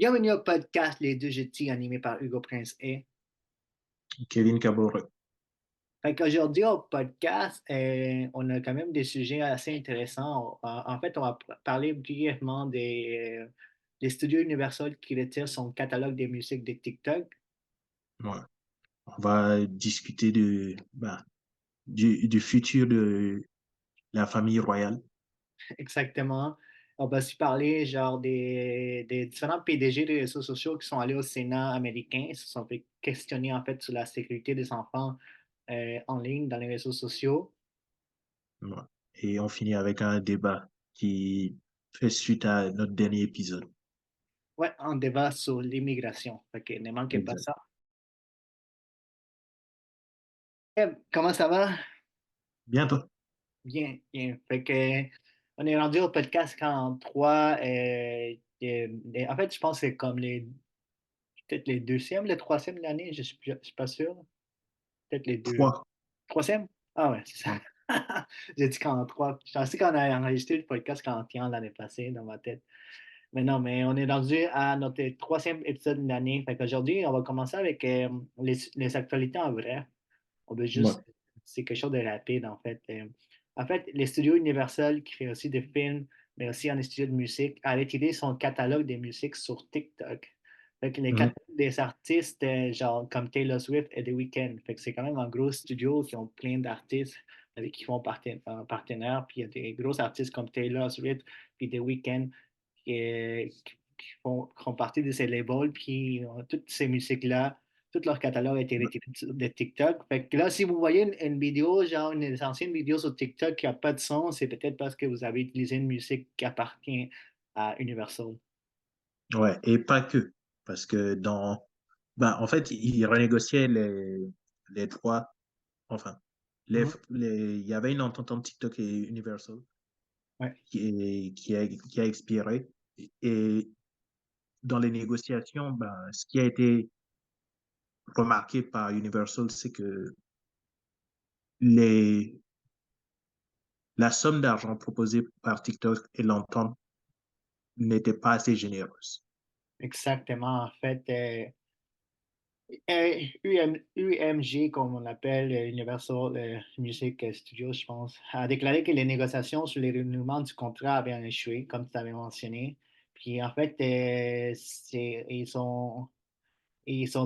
Bienvenue au podcast Les Deux Jetis animé par Hugo Prince et. Kevin Cabore. Fait qu'aujourd'hui au podcast, on a quand même des sujets assez intéressants. En fait, on va parler brièvement des studios Universal qui retirent son catalogue des musiques de TikTok. Ouais. On va discuter du futur de la famille royale. Exactement. On va aussi parler genre des différents PDG des réseaux sociaux qui sont allés au Sénat américain, se sont fait questionner en fait sur la sécurité des enfants en ligne dans les réseaux sociaux. Ouais. Et on finit avec un débat qui fait suite à notre dernier épisode. Ouais, un débat sur l'immigration. Fait que ne manquez pas Exact. ça. Comment ça va? Bientôt. Bien, bien. Fait que on est rendu au podcast 43. En fait, je pense que c'est comme peut-être les deuxièmes, le troisième de l'année, je suis pas sûr. Peut-être les deux. Trois. Troisième? Ah ouais, c'est ça. Ouais. J'ai dit 43. Je pensais qu'on a enregistré le podcast 41 l'année passée dans ma tête. Mais non, mais on est rendu à notre troisième épisode de l'année. Fait qu'aujourd'hui, on va commencer avec les actualités en vrai. On veut Ouais. juste, c'est quelque chose de rapide en fait. En fait, les studios Universal, qui fait aussi des films, mais aussi un studio de musique, a retiré son catalogue des musiques sur TikTok. Fait que les Mhm. catalogues des artistes, genre comme Taylor Swift et The Weeknd. Fait que c'est quand même un gros studio qui ont plein d'artistes avec qui font partenaire. Puis il y a des gros artistes comme Taylor Swift puis The Weeknd qui font partie de ces labels. Puis toutes ces musiques-là tout leur catalogue a été retiré de TikTok. Fait que là, si vous voyez une vidéo, genre une ancienne vidéo sur TikTok qui n'a pas de son, c'est peut-être parce que vous avez utilisé une musique qui appartient à Universal. Ouais. Et pas que. Parce que en fait, ils renégociaient les droits. Enfin, Mhm. il y avait une entente entre TikTok et Universal Ouais, qui a expiré. Et dans les négociations, ce qui a été remarqué par Universal, c'est que les, la somme d'argent proposée par TikTok et l'entente n'était pas assez généreuse. exactement. En fait, UMG, comme on l'appelle, Universal Music Studios, je pense, a déclaré que les négociations sur les renouvellements du contrat avaient échoué, comme tu avais mentionné. Puis en fait, ils ont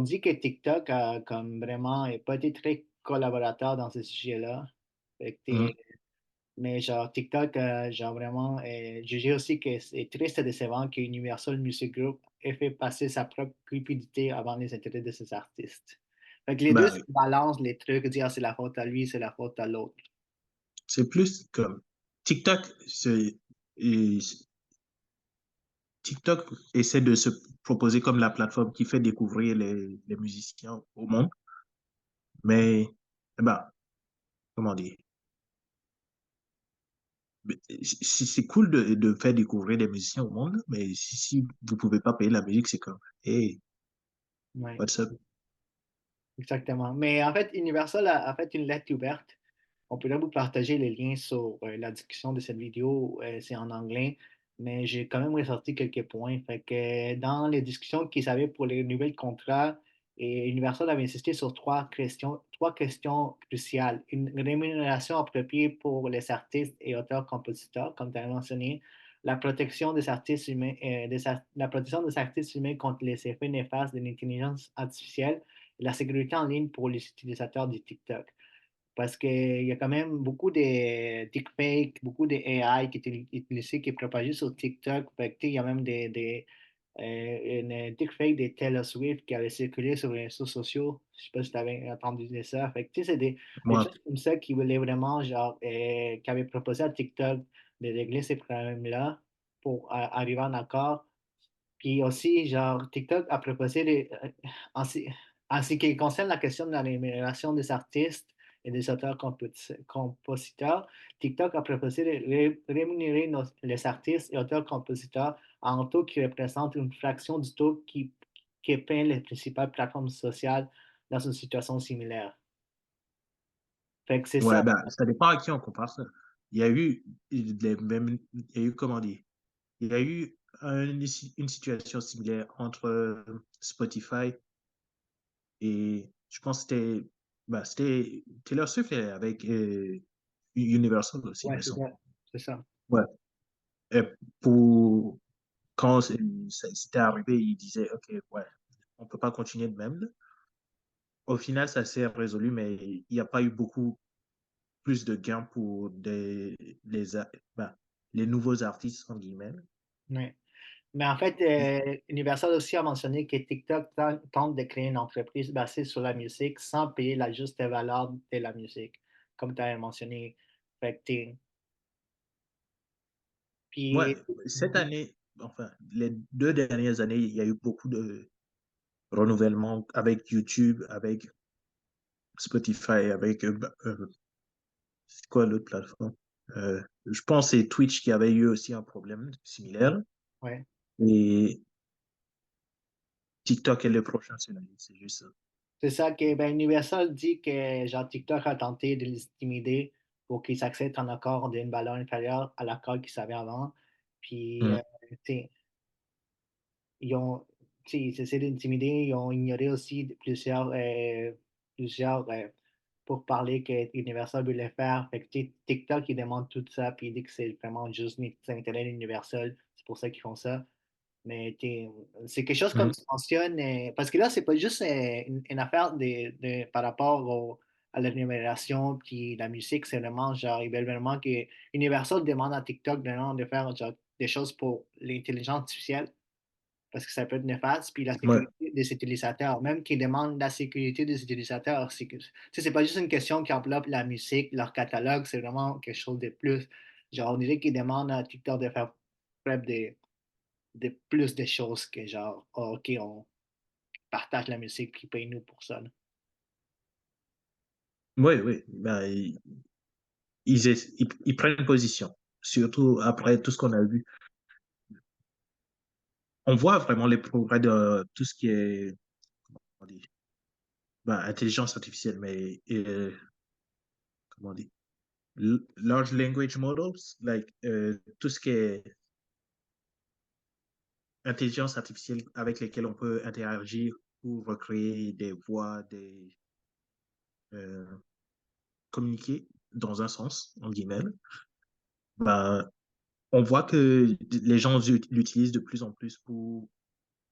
dit que TikTok a comme vraiment pas été très collaborateur dans ce sujet-là. Fait que Mhm. mais genre TikTok, genre vraiment, jugé aussi que c'est triste et décevant que Universal Music Group ait fait passer sa propre cupidité avant les intérêts de ses artistes. Fait que les deux se Ben, balancent les trucs, dire c'est la faute à lui, c'est la faute à l'autre. c'est plus comme TikTok, et TikTok essaie de se proposer comme la plateforme qui fait découvrir les musiciens au monde, mais comment dire, c'est cool de faire découvrir des musiciens au monde, mais si vous pouvez pas payer la musique, c'est comme, hey, Ouais. what's up? Exactement. Mais en fait, Universal a fait une lettre ouverte. On pourrait vous partager les liens sur la discussion de cette vidéo. C'est en anglais, mais j'ai quand même ressorti quelques points. Fait que dans les discussions qu'ils avaient pour les nouvelles contrats, et Universal avait insisté sur trois questions cruciales. Une rémunération appropriée pour les artistes et auteurs-compositeurs, comme tu as mentionné, la protection des artistes humains, la protection des artistes humains contre les effets néfastes de l'intelligence artificielle la sécurité en ligne pour les utilisateurs de TikTok. Parce qu'il y a quand même beaucoup de deepfakes, beaucoup de AI qui est utilisé, qui est propagé sur TikTok. Fait que, il y a même une deepfake de Taylor Swift qui avait circulé sur les réseaux sociaux. Je sais pas si tu avais entendu de ça. Fait que, c'est des Moi, choses comme ça qui voulaient vraiment, genre, qui avaient proposé à TikTok de régler ces problèmes-là pour arriver à un accord. Puis aussi, genre, TikTok a proposé en, ce en ce qui concerne la question de la rémunération des artistes et des auteurs-compositeurs, TikTok a proposé de rémunérer les artistes et auteurs-compositeurs à un taux qui représente une fraction du taux qui paient les principales plateformes sociales dans une situation similaire. Fait que c'est ça. ouais, ça dépend à qui on compare ça. Il y a eu comment dire, il y a eu une situation similaire entre Spotify et je pense que c'était Taylor Swift avec Universal aussi, Ouais, mais c'est son. ça. C'est ça. Ouais. Et pour quand c'était arrivé, il disait, OK, ouais, on peut pas continuer de même. Au final, ça s'est résolu, mais il n'y a pas eu beaucoup plus de gains pour ben, les nouveaux artistes, en guillemets. Ouais. Mais en fait, Universal aussi a mentionné que TikTok tente de créer une entreprise basée sur la musique sans payer la juste valeur de la musique, comme tu avais mentionné. Fait que Ouais, puis, cette année, enfin, les 2 dernières années, il y a eu beaucoup de renouvellement avec YouTube, avec Spotify, avec c'est quoi l'autre plateforme? Je pense que c'est Twitch qui avait eu aussi un problème similaire. ouais. Et TikTok est le prochain sur la liste, c'est juste ça. C'est ça que ben, Universal dit que genre TikTok a tenté de les intimider pour qu'ils s'acceptent un accord d'une valeur inférieure à l'accord qu'ils avaient avant. Puis, Mm. tu sais, ils ont, tu sais, ils essaient d'intimider, ils ont ignoré aussi plusieurs pourparlers que Universal voulait faire. Fait que, tu sais, TikTok, il demande tout ça, puis il dit que c'est vraiment juste l'intérêt d'Universal. C'est pour ça qu'ils font ça. Mais c'est quelque chose comme Mm. tu mentionnes, parce que là, c'est pas juste une affaire par rapport à la rémunération puis la musique, c'est vraiment genre, ils veulent vraiment que Universal demande à TikTok de faire genre, des choses pour l'intelligence artificielle, parce que ça peut être néfaste, puis la Ouais, sécurité des utilisateurs, même qu'ils demandent la sécurité des utilisateurs. Tu sais, c'est pas juste une question qui enveloppe la musique, leur catalogue, c'est vraiment quelque chose de plus. Genre, on dirait qu'ils demandent à TikTok de faire preuve de plus de choses que genre, ah, OK, on partage la musique puis paye-nous pour ça, là. ouais, ouais. Ben, ils prennent position, surtout après tout ce qu'on a vu. On voit vraiment les progrès de tout ce qui est on dit, ben, intelligence artificielle, mais comment on dit, large language models, like, tout ce qui est intelligence artificielle avec lesquelles on peut interagir pour recréer des voix, euh, communiquer dans un sens, en guillemets. Ben, on voit que les gens l'utilisent de plus en plus pour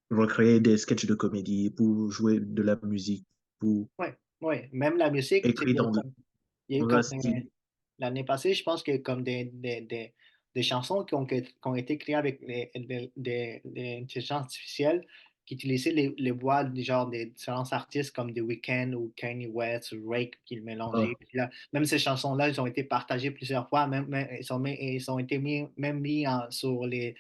recréer des sketchs de comédie, pour jouer de la musique, pour Ouais, ouais. Même la musique, tu sais, écrire il y a eu dans comme un style. l'année passée, je pense que comme des chansons qui ont été créées avec l'intelligence artificielle qui utilisaient les voix du genre des différents artistes comme The Weeknd ou Kanye West ou Drake qui le mélangeaient. Ah, Puis là, même ces chansons-là, ils ont été partagées plusieurs fois, ils ont été même mis sur les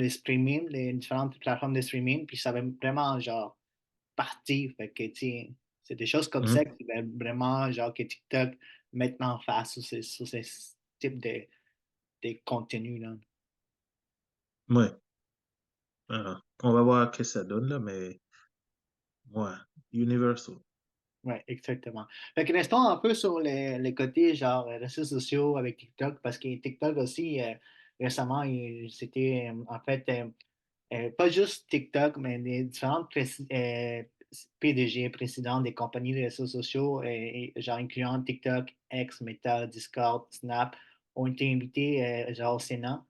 streaming, les différentes plateformes de streaming, puis ça avait vraiment genre parti. Fait que, tu sais, c'est des choses comme ça mhm. qui veulent vraiment, genre, que TikTok mette en face sur ces types de contenus, là. Ouais. On va voir ce que ça donne, là, mais ouais, Universal. Ouais, exactement. Fait que restons un peu sur les côtés, genre, réseaux sociaux avec TikTok, parce que TikTok aussi, récemment, c'était, en fait, pas juste TikTok, mais les différentes PDG, présidents des compagnies de réseaux sociaux, genre incluant TikTok, X, Meta, Discord, Snap, ont été invités genre au Sénat,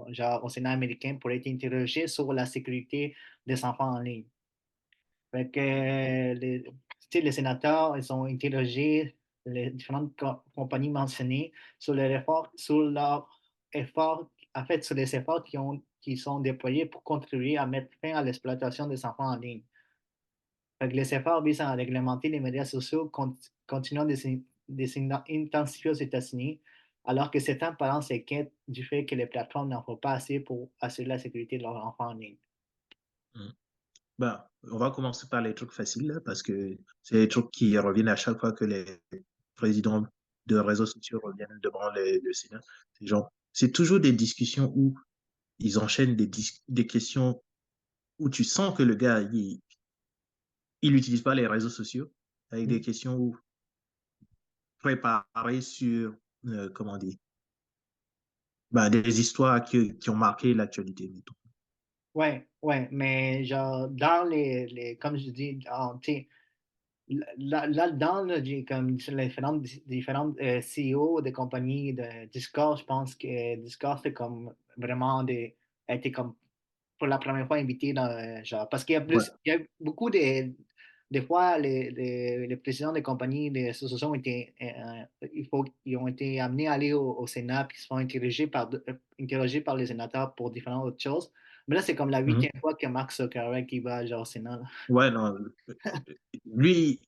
genre au Sénat américain pour être interrogés sur la sécurité des enfants en ligne. Fait que tu sais, les sénateurs, ils ont interrogé les différentes compagnies mentionnées sur leur effort, en fait, sur les efforts qui sont déployés pour contribuer à mettre fin à l'exploitation des enfants en ligne. Fait que les efforts visent à réglementer les médias sociaux continuent de s'intensifier aux États-Unis, alors que certains parents s'inquiètent du fait que les plateformes n'en font pas assez pour assurer la sécurité de leurs enfants en ligne. Mhm. Ben, on va commencer par les trucs faciles, là, parce que c'est les trucs qui reviennent à chaque fois que les présidents de réseaux sociaux reviennent devant le Sénat. C'est toujours des discussions où ils enchaînent des questions où tu sens que le gars, il n'utilise pas les réseaux sociaux, avec des Mm. questions où, préparées sur, comment dire, Ben, des histoires qui ont marqué l'actualité, mettons. Ouais, ouais, mais genre, dans comme je dis, tu sais, là-dedans, là, j'ai comme sur les différentes CEO de compagnies de Discord, je pense que Discord, c'est comme vraiment a été comme pour la première fois invité dans, genre, parce Ouais. il y a beaucoup des fois, les présidents des compagnies, des associations ont été, ils ont été amenés à aller au Sénat, puis ils se font interroger par les sénateurs pour différentes autres choses. Mais là, c'est comme la Mhm. huitième fois que Mark Zuckerberg qui va genre, au Sénat, là. Ouais, non. Lui,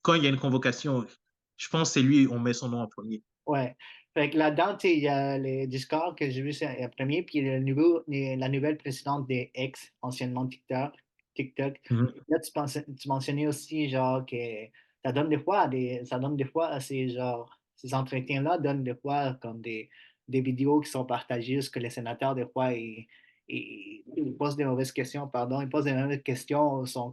quand il y a une convocation, je pense que c'est lui, on met son nom en premier. Ouais. Fait que là-dedans, tu sais, il y a les Discord que j'ai vu, c'est le premier, puis la nouvelle présidente des X, anciennement TikTok. Mhm. Là, tu mentionnais aussi, genre, que ça donne des fois à ces, genre, ces entretiens-là donnent des fois comme des vidéos qui sont partagées, ce que les sénateurs, des fois, ils posent des mauvaises questions, pardon, ils posent des mauvaises questions, sont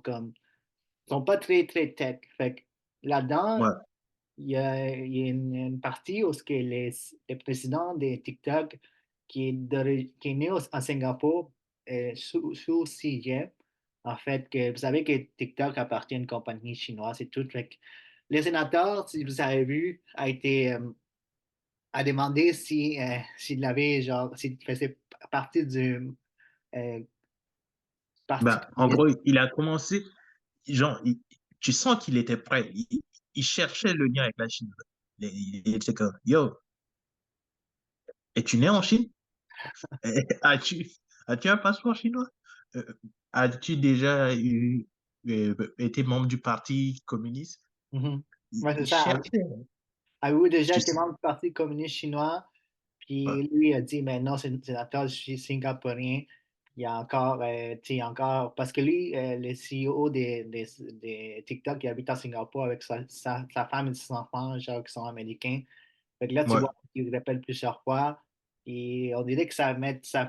pas très, très tech. Fait que là-dedans, Ouais. il y a une partie où ce que le président de TikTok, qui est né à Singapour, sous CJ, en fait, que vous savez que TikTok appartient à une compagnie chinoise et tout. Fait que le sénateur, si vous avez vu, a demandé s'il avait, genre, s'il faisait partie du parti Ben, en communiste. gros, il a commencé, genre, tu sens qu'il était prêt. Il cherchait le lien avec la Chine. Il était comme, yo, es-tu né en Chine? As-tu, as-tu un passeport chinois? Euh, As-tu déjà été membre du Parti communiste? Mhm. Il, Ouais, c'est il ça. cherchait. Avez-vous déjà Tu été sais, membre du Parti communiste chinois? ouais. Puis lui a dit, mais non, c'est sénateur, je suis singapourien. Il y a encore, tu sais, encore, parce que lui, le CEO des TikTok, il habite à Singapour avec sa femme et ses enfants, genre, qui sont américains. Fait que là, tu Ouais. vois qu'il répète plusieurs fois. Et on dirait que ça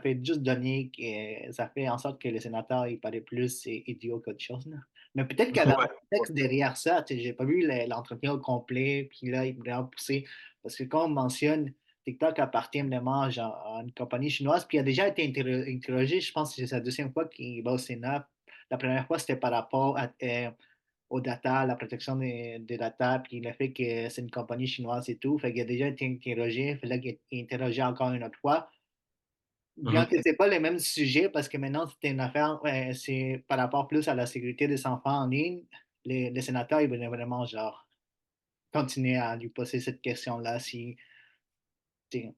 fait juste donner, que ça fait en sorte que le sénateur, il paraît plus idiot qu'autre chose, là. Mais peut-être qu'il y avait un Ouais. contexte derrière ça. Tu sais, j'ai pas vu l'entretien au complet, puis là, il voulait en pousser. Parce que quand on mentionne TikTok appartient vraiment genre, à une compagnie chinoise, puis il a déjà été interrogé, je pense que c'est sa deuxième fois qu'il va au Sénat. La première fois, c'était par rapport aux data, la protection des data, puis le fait que c'est une compagnie chinoise et tout. Fait qu'il a déjà été interrogé, il fallait qu'il est interrogé encore une autre fois. Bien Mhm. que c'est pas le même sujet, parce que maintenant, c'est une affaire, c'est par rapport plus à la sécurité des enfants en ligne, les sénateurs, ils veulent vraiment, genre, continuer à lui poser cette question-là, si, tu sais,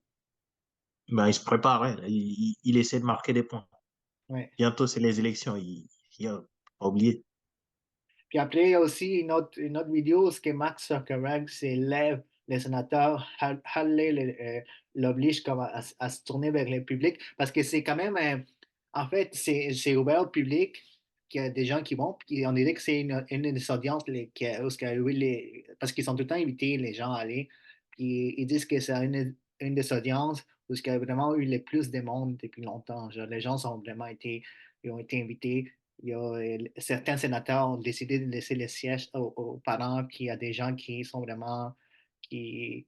Ben, il se prépare, hein. Il essaie de marquer des points. ouais. Bientôt, c'est les élections. Il a pas oublié. Puis après, il y a aussi une autre vidéo où ce que Mark Zuckerberg s'élève, le sénateur Halley l'oblige comme à se tourner vers le public parce que c'est quand même, en fait, c'est ouvert au public, qu'il y a des gens qui vont, puis on dirait que c'est une des audiences où ce que, oui, parce qu'ils sont tout le temps invités, les gens à aller, puis ils disent que c'est une des audiences où ce qu'il y a vraiment eu le plus de monde depuis longtemps. Genre, les gens sont vraiment ils ont été invités. Il y a, certains sénateurs ont décidé de laisser les sièges aux parents, puis il y a des gens qui sont vraiment, qui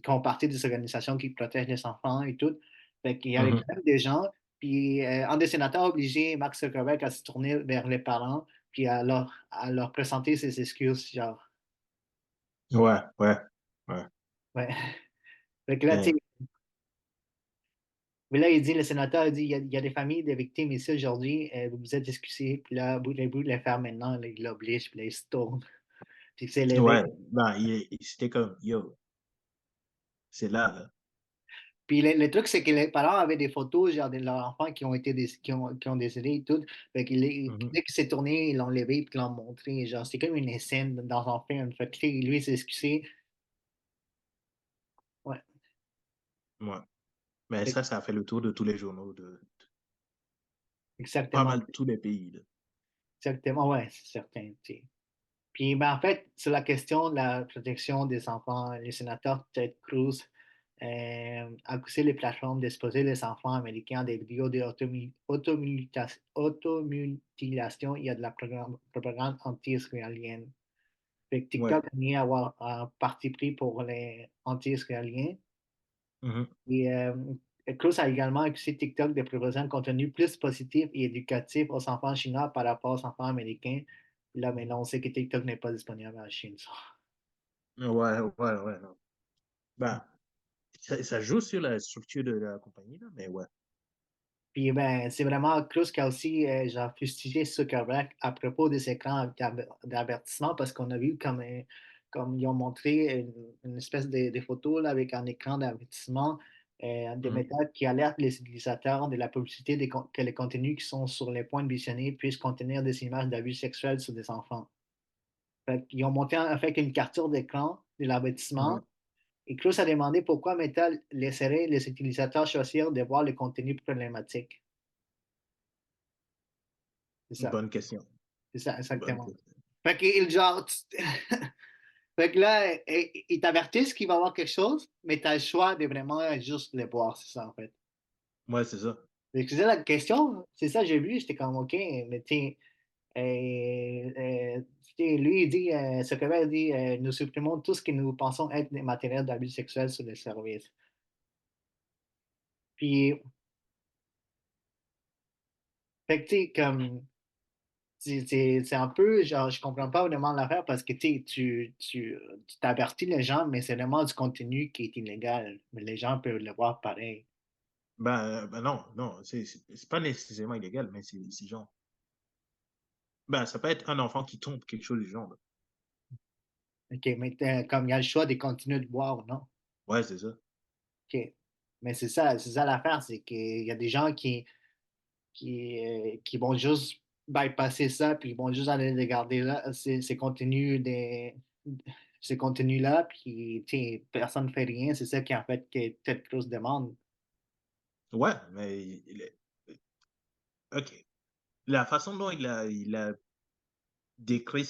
font partie des organisations qui protègent les enfants et tout. Fait qu'il y avait Mhm. quand même des gens, puis un des sénateurs a obligé Mark Zuckerberg à se tourner vers les parents, puis à leur présenter ses excuses, genre, Ouais, ouais, ouais. ouais. Fait que là, tu Mais, sais, mais là, il dit, le sénateur a dit, il y a des familles de victimes ici aujourd'hui, vous vous êtes excusés, puis là, vous voulez le faire maintenant, là, il l'oblige, puis là, il se tourne, puis il s'est levé. ouais, ben, c'était comme, yo, c'est là, là. Puis le truc, c'est que les parents avaient des photos genre, de leurs enfants qui ont été qui ont décédé et tout. Fait que Mhm. dès qu'il s'est tourné, ils l'ont levé et ils l'ont montré. Genre, c'est comme une scène dans un film. Fait que lui, il s'est excusé. Ouais. Ouais. Mais Fait que ça a fait le tour de tous les journaux de pas exactement. mal tous les pays, là. Exactement, ouais, c'est certain. Tu sais. Puis, ben, en fait, sur la question de la protection des enfants, le sénateur Ted Cruz a poussé les plateformes d'exposer les enfants américains à des vidéos d'automutilation. Il y a de la propagande anti-israélienne. Fait que Ouais. TikTok a nié avoir un parti pris pour les anti-israéliens. Mhm. Et Cruz a également accusé TikTok de proposer un contenu plus positif et éducatif aux enfants chinois par rapport aux enfants américains. Là, mais là, on sait que TikTok n'est pas disponible en Chine. Ça. Ouais, ouais, ouais, non. Ben, ça joue sur la structure de la compagnie, là, mais ouais. Puis, ben, c'est vraiment Cruz qui a aussi genre, fustigé Zuckerberg à propos des écrans d'avertissement parce qu'on a vu comme ils ont montré une espèce de photo là, avec un écran d'avertissement, des Mhm. méthodes qui alertent les utilisateurs de la publicité que les contenus qui sont sur les points de visionner puissent contenir des images d'abus sexuels sur des enfants. Fait qu'ils ont monté en fait une capture d'écran de l'avertissement Mhm. et Cruz a demandé pourquoi Meta laisserait les utilisateurs choisir de voir les contenus problématiques. C'est ça. Bonne question. C'est ça, Bonne exactement. question. Fait que, genre, fait que là, ils t'avertissent qu'il va y avoir quelque chose, mais tu as le choix de vraiment juste le voir, c'est ça, en fait. Ouais, c'est ça. Fait que c'est ça la question, c'est ça, j'ai vu, j'étais comme, OK, mais lui, il dit, Zuckerberg dit, nous supprimons tout ce que nous pensons être des matériels d'abus sexuels sur les services. Puis, fait que, tu sais, comme, c'est un peu, genre, je comprends pas vraiment l'affaire parce que, tu sais, tu t'avertis les gens, mais c'est vraiment du contenu qui est illégal. Mais les gens peuvent le voir pareil. Ben non, non, c'est pas nécessairement illégal, mais c'est genre. Ben, ça peut être un enfant qui tombe, quelque chose du genre, là. OK, mais comme il y a le choix de continuer de boire, non? Ouais, c'est ça. OK. Mais c'est ça l'affaire, c'est qu'il y a des gens qui vont juste bypasser ça, puis ils vont juste aller regarder là, ces contenus-là, puis tu sais, personne ne fait rien. C'est ça qui en fait que Ted Cruz demande. Ouais, mais OK. La façon dont il a décrit,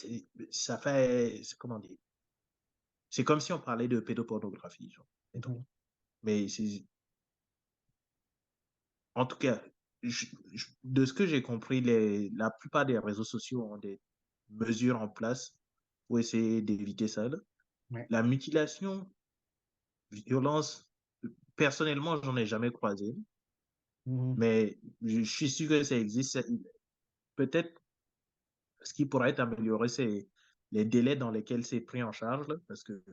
ça fait, comment dire, c'est comme si on parlait de pédopornographie, genre, mettons. Mhm, Mais en tout cas, de ce que j'ai compris, la plupart des réseaux sociaux ont des mesures en place pour essayer d'éviter ça, là. ouais. La mutilation, violence, personnellement, j'en ai jamais croisé, Mhm, mais je suis sûr que ça existe. Peut-être ce qui pourrait être amélioré, c'est les délais dans lesquels c'est pris en charge, là, parce que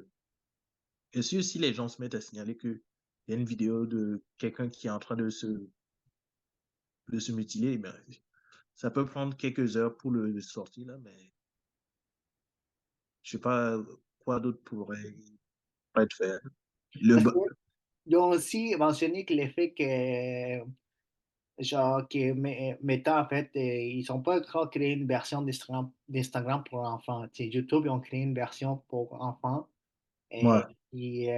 bien sûr, si les gens se mettent à signaler qu'il y a une vidéo de quelqu'un qui est en train de se mutiler, ben, ça peut prendre quelques heures pour le sortir, là, mais je sais pas quoi d'autre pourrait être fait. Le, Parce ba- qu'ils ont aussi mentionné que l'effet que, genre, que Meta, en fait, ils n'ont pas encore créé une version d'Instagram pour enfants. Tu sais, YouTube, ils ont créé une version pour enfants. ouais. Et,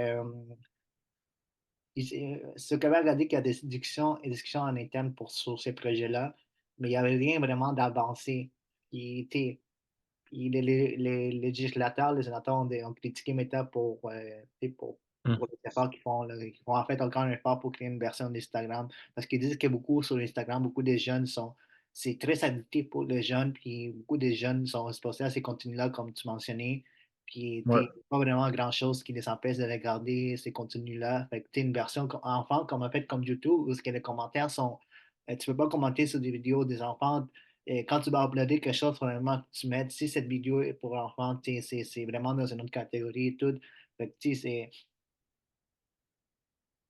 puis, Zuckerberg a dit qu'il y a des discussions en interne sur ces projets-là, mais il n'y avait rien vraiment d'avancé. Puis, tu sais, puis les législateurs, les sénateurs ont critiqué Meta tu sais, pour Hmm. les efforts qu'ils font, là. Ils font en fait encore un effort pour créer une version d'Instagram. Parce qu'ils disent que beaucoup sur Instagram, beaucoup des jeunes c'est très addictif pour les jeunes, puis beaucoup des jeunes sont exposés à ces contenus-là, comme tu mentionnais. Puis, tu Ouais. sais, pas vraiment grand-chose qui les empêche de regarder ces contenus-là. Fait que, tu sais, une version enfant, comme en fait, comme YouTube, où ce que les commentaires sont, tu peux pas commenter sur des vidéos des enfants et quand tu vas uploader quelque chose, vraiment, tu mets, si cette vidéo est pour enfants, tu sais, c'est vraiment dans une autre catégorie et tout. Fait que, tu sais,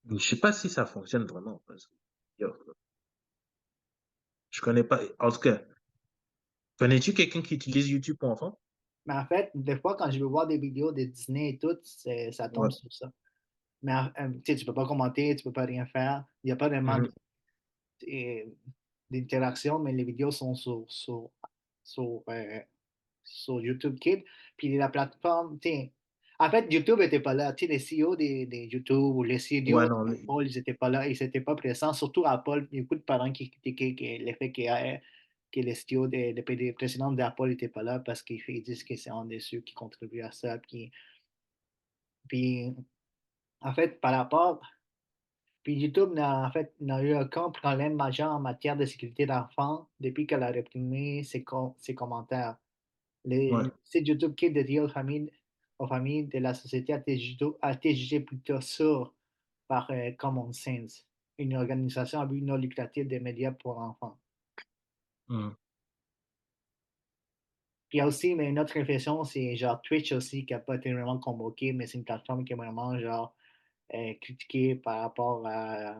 Je sais pas si ça fonctionne vraiment, parce que yo, je connais pas. En tout cas, connais-tu quelqu'un qui utilise YouTube pour enfants? mais en fait, des fois, quand je veux voir des vidéos de Disney et tout, ça tombe Ouais. sur ça. Mais tu sais, tu peux pas commenter, tu peux pas rien faire. Il n'y a pas vraiment Mhm. euh, d'interaction, mais les vidéos sont sur, sur YouTube Kids. Puis la plateforme, tu sais, en fait, YouTube n'était pas là. Tu sais, les CEO des YouTube ou les Ouais, CEO non. d'Apple, ils n'étaient pas là, ils n'étaient pas présents. Surtout Apple, il y a beaucoup de parents qui critiquaient le fait que les CEO des précédents d'Apple n'étaient pas là parce qu'ils disent que c'est un des ceux qui contribuent à ça. Puis en fait, par rapport, puis YouTube en fait, n'a eu aucun problème majeur en matière de sécurité d'enfants depuis qu'elle a réprimé ses commentaires. Ouais. Le site YouTube Kids dédié aux familles de la société a été jugé plutôt sûr par Common Sense. une organisation à but non lucratif des médias pour enfants. Mmh. Puis il y a aussi, mais une autre réflexion, c'est genre Twitch aussi, qui a pas été vraiment convoqué, mais c'est une plateforme qui est vraiment genre critiquée par rapport à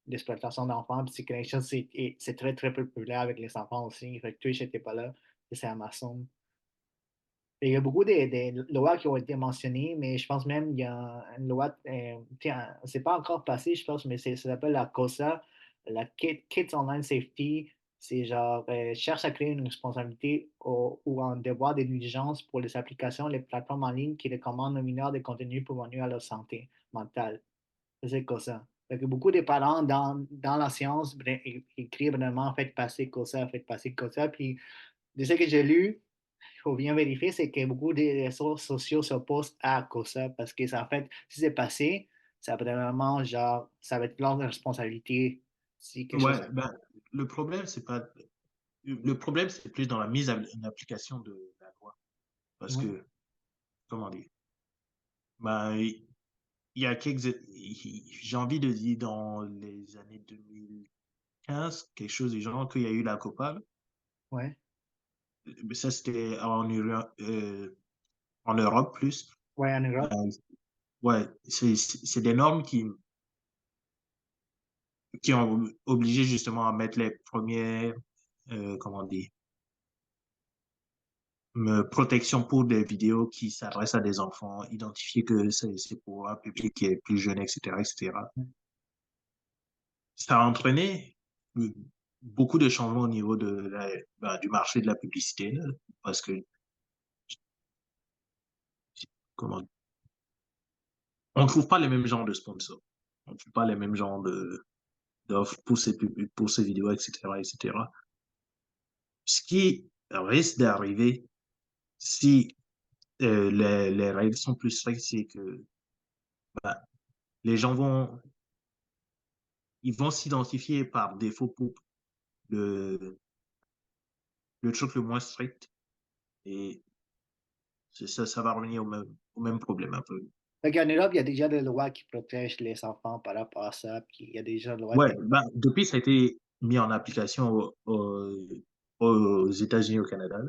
l'exploitation d'enfants. Puis c'est très, très populaire avec les enfants aussi. Fait que Twitch n'était pas là, et c'est Amazon. Et il y a beaucoup de lois qui ont été mentionnées, mais je pense même qu'il y a une loi, tiens, c'est pas encore passé, je pense, mais ça s'appelle la COSA, la Kids Online Safety. C'est genre, cherche à créer une responsabilité ou un devoir de diligence pour les applications, les plateformes en ligne qui recommandent aux mineurs des contenus pour nuire à leur santé mentale. Ça, c'est COSA. Fait que beaucoup de parents dans la science écrivent vraiment faites passer COSA. Puis de ce que j'ai lu, il faut bien vérifier, c'est que beaucoup des réseaux sociaux s'opposent à COSA parce que ça, en fait, si c'est passé, ça va être vraiment genre, ça va être leur responsabilité si quelque chose. Ouais, ben, le problème, c'est pas le problème, c'est plus dans la mise en application de la loi. Parce Ouais, que, comment dire? Ben, il y a quelques j'ai envie de dire dans les années 2015, quelque chose du genre, qu'il y a eu la COPA. ouais, Mais ça, c'était en Europe plus. ouais, en Ben, Europe. ouais, c'est des normes qui ont obligé justement à mettre les premières, comment dire, protection pour des vidéos qui s'adressent à des enfants, identifier que c'est pour un public qui est plus jeune, etc., etc. Ça a entraîné beaucoup de changements au niveau du marché de la publicité, là, parce que, comment, on trouve pas les mêmes genres de sponsors. On trouve pas les mêmes genres d'offres pour pour ces vidéos, etc., etc. Ce qui risque d'arriver si les règles sont plus strictes, c'est que les gens ils vont s'identifier par défaut pour le, le truc le moins strict et ça va revenir au même problème un peu. Fait qu'en Europe, il y a déjà des lois qui protègent les enfants par rapport à ça, puis il y a déjà des lois Ouais, ben, depuis, ça a été mis en application aux États-Unis, au Canada.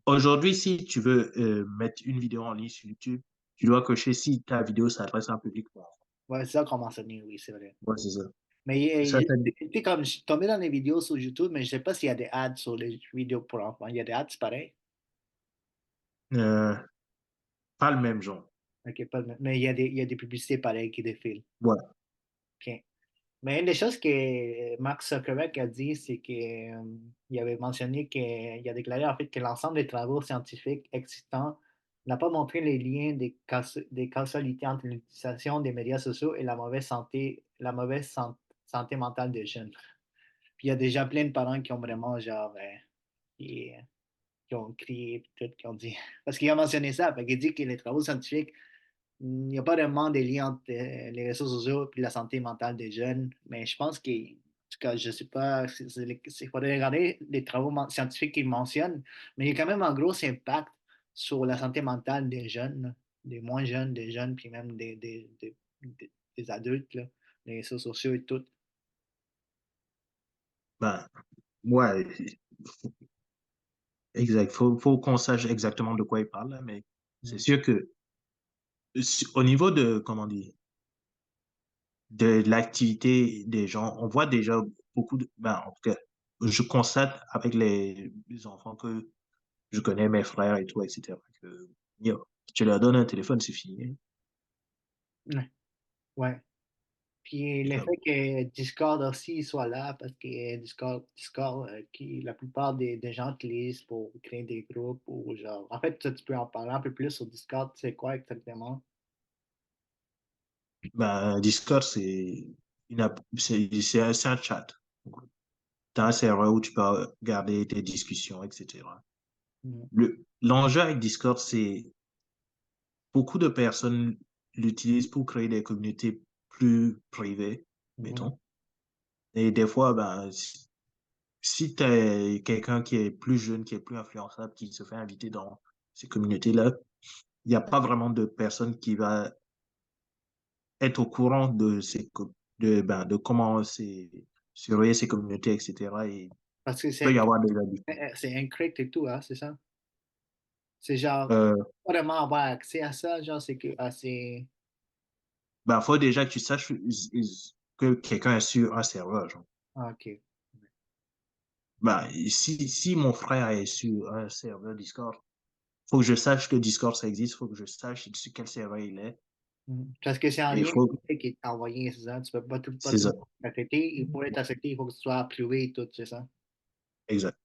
Aujourd'hui, si tu veux mettre une vidéo en ligne sur YouTube, tu dois cocher si ta vidéo s'adresse à un public pour enfants. ouais, c'est ça qu'on mentionné, oui, c'est vrai. Ouais, c'est ça. Mais Ça, tu sais, comme je suis tombé dans les vidéos sur YouTube, mais je sais pas s'il y a des ads sur les vidéos pour enfants. Il y a des ads, c'est pareil. euh, pas le même genre. Ok, mais il y a des publicités pareilles qui défilent. Ouais, Ok. Mais une des choses que Mark Zuckerberg a dit, c'est qu'il avait mentionné qu'il a déclaré en fait que l'ensemble des travaux scientifiques existants n'a pas montré les liens des causalités entre l'utilisation des médias sociaux et santé mentale des jeunes. Puis il y a déjà plein de parents qui ont vraiment genre qui, qui ont crié puis tout, qui ont dit parce qu'il a mentionné ça, fait qu'il dit que les travaux scientifiques il n'y a pas vraiment de lien entre les réseaux sociaux et la santé mentale des jeunes, mais je pense que, en tout cas, je ne sais pas, il faudrait regarder les travaux scientifiques qu'ils mentionnent, mais il y a quand même un gros impact sur la santé mentale des jeunes, des moins jeunes, des jeunes, puis même des adultes, là, les réseaux sociaux et tout. ben, ouais, exact. Faut qu'on sache exactement de quoi il parle, là, mais c'est Mm. sûr que au niveau de, comment dire, de l'activité des gens, on voit déjà beaucoup ben, en tout cas, je constate avec les enfants que je connais, mes frères et tout, etc., que, yo, tu leur donnes un téléphone, c'est fini. Ouais. Ouais. Puis le Comme, fait que Discord aussi soit là, parce que Discord la plupart des gens utilisent pour créer des groupes ou genre. En fait, toi, tu peux en parler un peu plus sur Discord, c'est quoi exactement? ben, Discord, c'est un chat. Tu as un serveur où tu peux garder tes discussions, etc. Mhm. L'enjeu avec Discord, c'est beaucoup de personnes l'utilisent pour créer des communautés plus privées, Mhm. mettons. Et des fois, ben, si tu es quelqu'un qui est plus jeune, qui est plus influençable, qui se fait inviter dans ces communautés-là, il n'y a pas vraiment de personne qui va être au courant de de comment c'est surveiller ces communautés, etc. Et il Parce que peut y avoir des abus. c'est encrypt et tout, hein, c'est ça? C'est genre, Euh, pas vraiment avoir accès à ça, genre, c'est que, ah, c'est, faut déjà que tu saches que quelqu'un est sur un serveur, genre. ah, ok. Si mon frère est sur un serveur Discord, faut que je sache que Discord ça existe, faut que je sache sur quel serveur il est. Mhm. Parce que c'est en Et il ligne faut, qui est envoyé, c'est ça? Tu peux pas c'est tout ça. t'accepter. Et pour être accepté, il faut que ce soit privé et tout, c'est ça? Exact.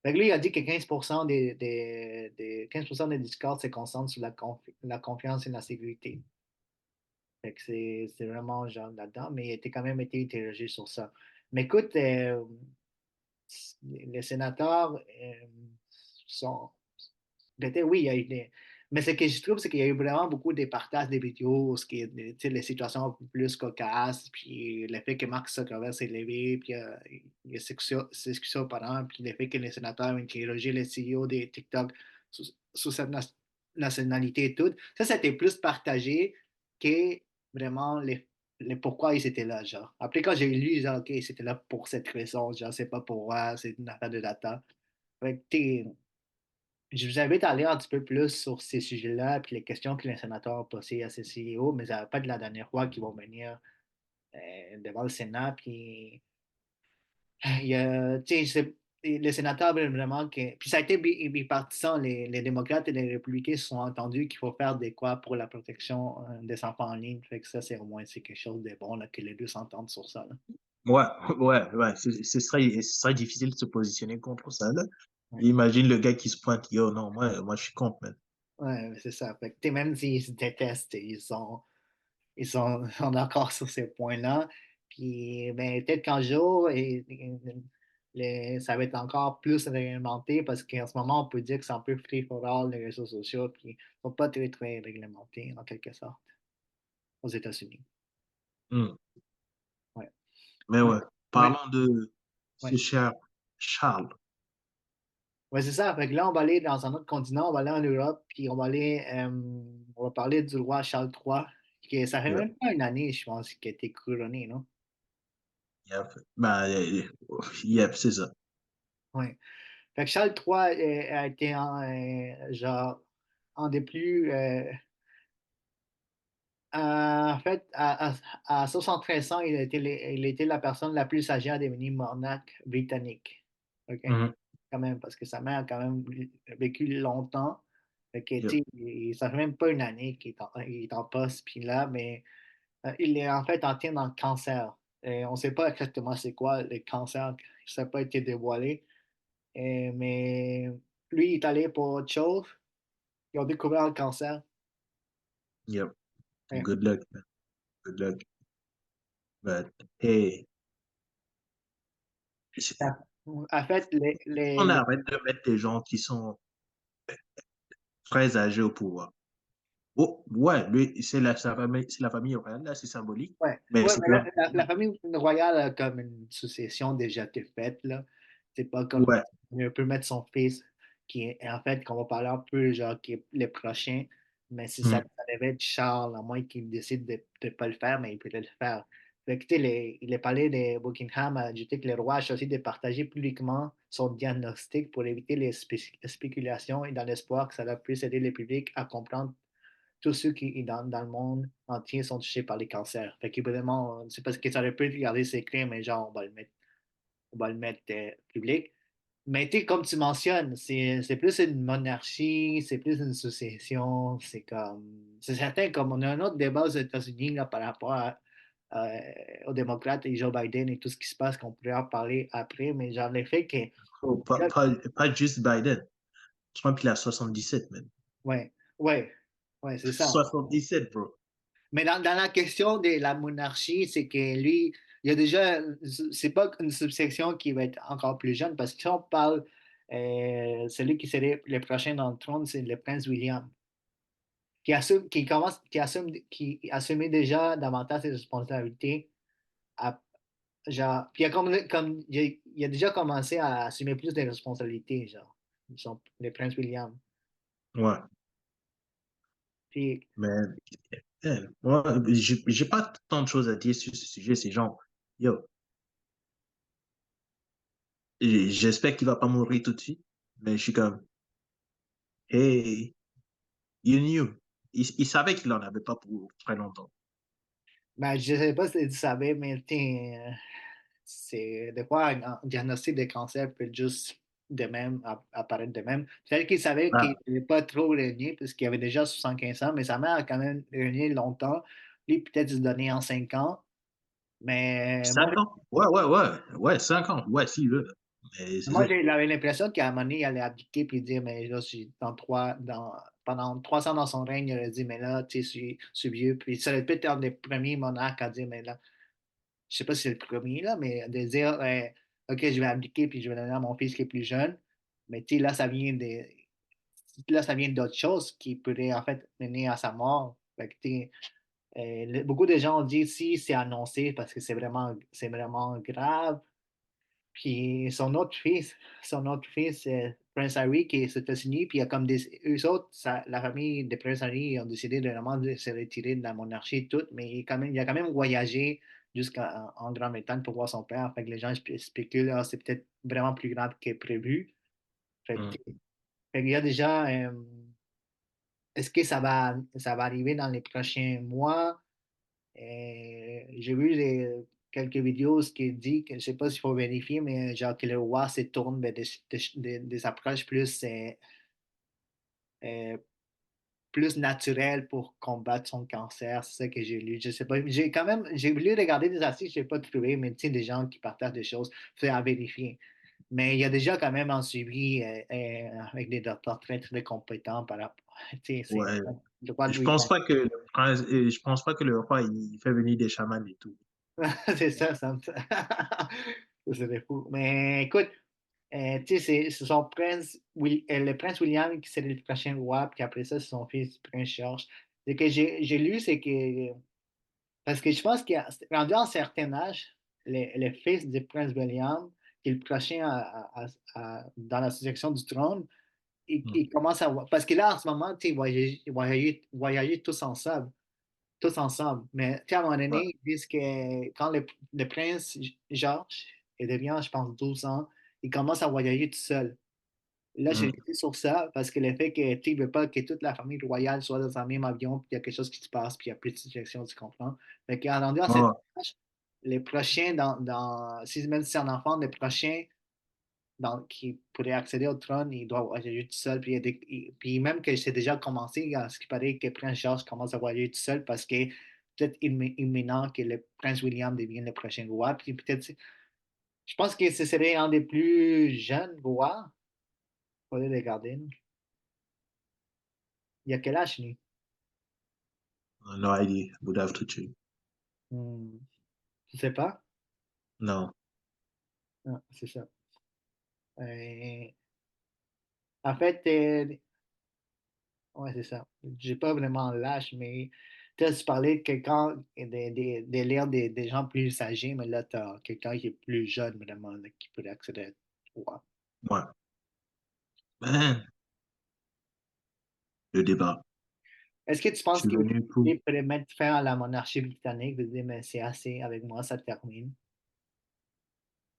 Fait que lui, il a dit que 15% 15% des Discord se concentrent sur la confiance et la sécurité. Fait que c'est vraiment genre là-dedans, mais il a quand même été interrogé sur ça. Mais écoute, les sénateurs sont. Oui, il y a eu des. Mais ce que je trouve, c'est qu'il y a eu vraiment beaucoup de partages des vidéos, ce qui est, tu sais, les situations un peu plus cocasses, puis le fait que Mark Zuckerberg s'est levé, puis il a s'excusé aux parents, puis le fait que les sénateurs ont interrogé le CEO des TikTok sous, sous cette nationalité et tout. Ça, c'était plus partagé que vraiment les pourquoi ils étaient là, genre. Après, quand j'ai lu, genre, OK, c'était là pour cette raison, genre, c'est pas pour moi, c'est une affaire de data. Fait que, je vous invite à aller un petit peu plus sur ces sujets-là, puis les questions que les sénateurs ont posées à ces CEO, mais ça va pas être la dernière fois qu'ils vont venir devant le Sénat. Puis, tu sais, les sénateurs veulent vraiment que. Puis ça a été bipartisan. Les démocrates et les républicains se sont entendus qu'il faut faire des quoi pour la protection des enfants en ligne. Fait que ça, c'est au moins c'est quelque chose de bon là, que les deux s'entendent sur ça. Là. Ouais, ouais. Ce serait difficile de se positionner contre ça, là. Ouais. Imagine le gars qui se pointe, yo, non, moi, je suis contre, man. Ouais, c'est ça. Fait que, tu sais, même s'ils se détestent, ils sont d'accord sur ces points-là. Puis, ben, peut-être qu'un jour, ça va être encore plus réglementé parce qu'en ce moment, on peut dire que c'est un peu free for all, les réseaux sociaux, puis ils ne sont pas très, très réglementés, en quelque sorte, aux États-Unis. Hmm. Ouais. Mais Ouais. ouais, Ouais. parlons de ce Ouais. cher Charles. Ouais, c'est ça. Fait que là, on va aller dans un autre continent, on va aller en Europe, puis on va parler du roi Charles III, qui ça fait Yep, même pas une année, je pense, qu'il a été couronné, non? yep. Yep, c'est ça. Ouais. Fait que Charles III a été genre un des plus en fait à 73 ans, il était la personne la plus âgée à devenir monarque britannique. OK? Mhm. Quand même, parce que sa mère a quand même vécu longtemps. Fait que, tu Yep, sais, ça fait même pas une année il est en poste, puis là, mais il est en fait atteint d'un cancer. Et on ne sait pas exactement c'est quoi le cancer, ça n'a pas été dévoilé. Mais lui, il est allé pour autre chose. Ils ont découvert le cancer. yep. Ouais. Good luck, man. Good luck. But, hey, En fait, on arrête de mettre des gens qui sont très âgés au pouvoir. Oh, ouais, lui, c'est la famille royale, là, c'est symbolique. ouais, Mais ouais, c'est mais pas. la famille royale a comme une succession déjà été faite, là. C'est pas comme Ouais. on peut mettre son fils, qui est en fait, qu'on va parler un peu, genre, qui est le prochain, mais si Mhm. ça devait être Charles, à moins qu'il décide de ne pas le faire, mais il pourrait le faire. Fait que, tu sais, le palais de Buckingham a ajouté que le roi a choisi de partager publiquement son diagnostic pour éviter les spéculations et dans l'espoir que ça puisse aider le public à comprendre tous ceux qui, dans le monde entier, sont touchés par les cancers. Fait que vraiment, c'est parce que ça aurait pu garder secret, mais genre, on va le mettre public. Mais tu sais, comme tu mentionnes, c'est plus une monarchie, c'est plus une succession, c'est comme. C'est certain, comme on a un autre débat aux États-Unis là, par rapport aux démocrates et Joe Biden et tout ce qui se passe, qu'on pourrait en parler après, mais genre le fait que. Oh, pas juste Biden. Trump, il a 77, man. Ouais, ouais, ouais, c'est ça. 77, bro. Mais dans la question de la monarchie, c'est que lui, il y a déjà, c'est pas une subsection qui va être encore plus jeune, parce que si on parle, celui qui serait le prochain dans le trône, c'est le prince William, qui assumait déjà davantage ses responsabilités, genre, puis il a déjà commencé à assumer plus de responsabilités, genre, le prince William. Ouais. Puis, Mais, moi, j'ai pas tant de choses à dire sur ce sujet. C'est genre, yo, j'espère qu'il va pas mourir tout de suite. Mais je suis comme, hey, you knew. Il savait qu'il en avait pas pour très longtemps. ben, je sais pas si tu savais, mais c'est des fois un diagnostic de cancer peut juste de même apparaître de même. Celle qui savait qu'il Ah, n'avait pas trop régné parce qu'il avait déjà 75 ans, mais sa mère a quand même régné longtemps. Lui, peut-être se donner en 5 ans. Mais moi, 5 ans? Ouais, ouais, ouais. Ouais, 5 ans. Ouais, s'il veut. Mais c'est moi, ça. j'avais l'impression qu'à un moment donné, il allait abdiquer puis dire, mais là, pendant 300 dans son règne, il aurait dit, mais là, tu sais, je suis vieux. Puis ça aurait peut-être un des premiers monarques à dire, mais là, je sais pas si c'est le premier, là, mais de dire, OK, je vais abdiquer puis je vais donner à mon fils qui est plus jeune. Mais tu sais, là, ça vient d'autres choses qui pourraient, en fait, mener à sa mort. Fait que, tu sais, beaucoup de gens ont dit si c'est annoncé parce que c'est vraiment grave. Puis son autre fils, Prince Harry, qui est aux États-Unis, puis il y a comme eux autres, la famille de Prince Harry, ils ont décidé de vraiment de se retirer de la monarchie et tout, mais il a quand même voyagé jusqu'en Grande-Bretagne pour voir son père. Fait que les gens spéculent, ah, c'est peut-être vraiment plus grave que prévu. Fait Mm. que, fait qu'il y a déjà, est-ce que ça va arriver dans les prochains mois? J'ai vu quelques vidéos ce qui dit que je sais pas s'il faut vérifier, mais genre que le roi se tourne vers des approches euh, plus naturelles pour combattre son cancer. C'est ça que j'ai lu. Je sais pas. J'ai voulu regarder des articles, je n'ai pas trouvé, mais tu sais, des gens qui partagent des choses, c'est à vérifier. Mais il y a déjà quand même un suivi avec des docteurs très, très compétents par rapport. Tu sais, c'est Ouais. le roi de Je Bretagne. pense pas que je pense pas que le roi, il fait venir des chamans et tout. C'est ça, c'est fou. Mais écoute, tu sais, c'est son le prince William qui serait le prochain roi, puis après ça, c'est son fils, prince George. Ce que j'ai lu, c'est que, parce que je pense qu'il a rendu à un certain âge, le fils du prince William, qui est le prochain dans la succession du trône, Mm. il commence à. Parce que là, en ce moment, tu sais, ils voyageaient tous ensemble. Mais tu sais, à un moment Ouais. donné, ils disent que quand le prince Georges il devient, je pense, 12 ans, il commence à voyager tout seul. Là, j'ai Mm. lu sur ça parce que le fait que tu ne veux pas que toute la famille royale soit dans un même avion, puis il y a quelque chose qui se passe, puis il n'y a plus de suggestions, tu comprends? Fait qu'en rendu à Ouais, cet ouais. âge, les prochains, même si c'est un enfant, les prochains qui pourrait accéder au trône, il doit voyager tout seul. Puis même que c'est déjà commencé, à ce qui paraît que Prince George commence à voyager tout seul parce que peut-être imminent que le Prince William devienne le prochain roi. Puis peut-être, je pense que ce serait un des plus jeunes rois. Il faudrait regarder. Il y a quel âge, lui? No idea. Would have to check. Hmm, je sais pas. Non. Ah, c'est ça. Euh, en fait, ouais, c'est ça. J'ai pas vraiment l'âge, mais tu parlais de quelqu'un, de l'ère des gens plus âgés, mais là, tu as quelqu'un qui est plus jeune, vraiment, là, qui pourrait accéder à toi. Ouais. Ben, le débat. Est-ce que tu Je penses suis qu'il venu pour pourrait mettre fin à la monarchie britannique, de dire, mais c'est assez, avec moi, ça termine?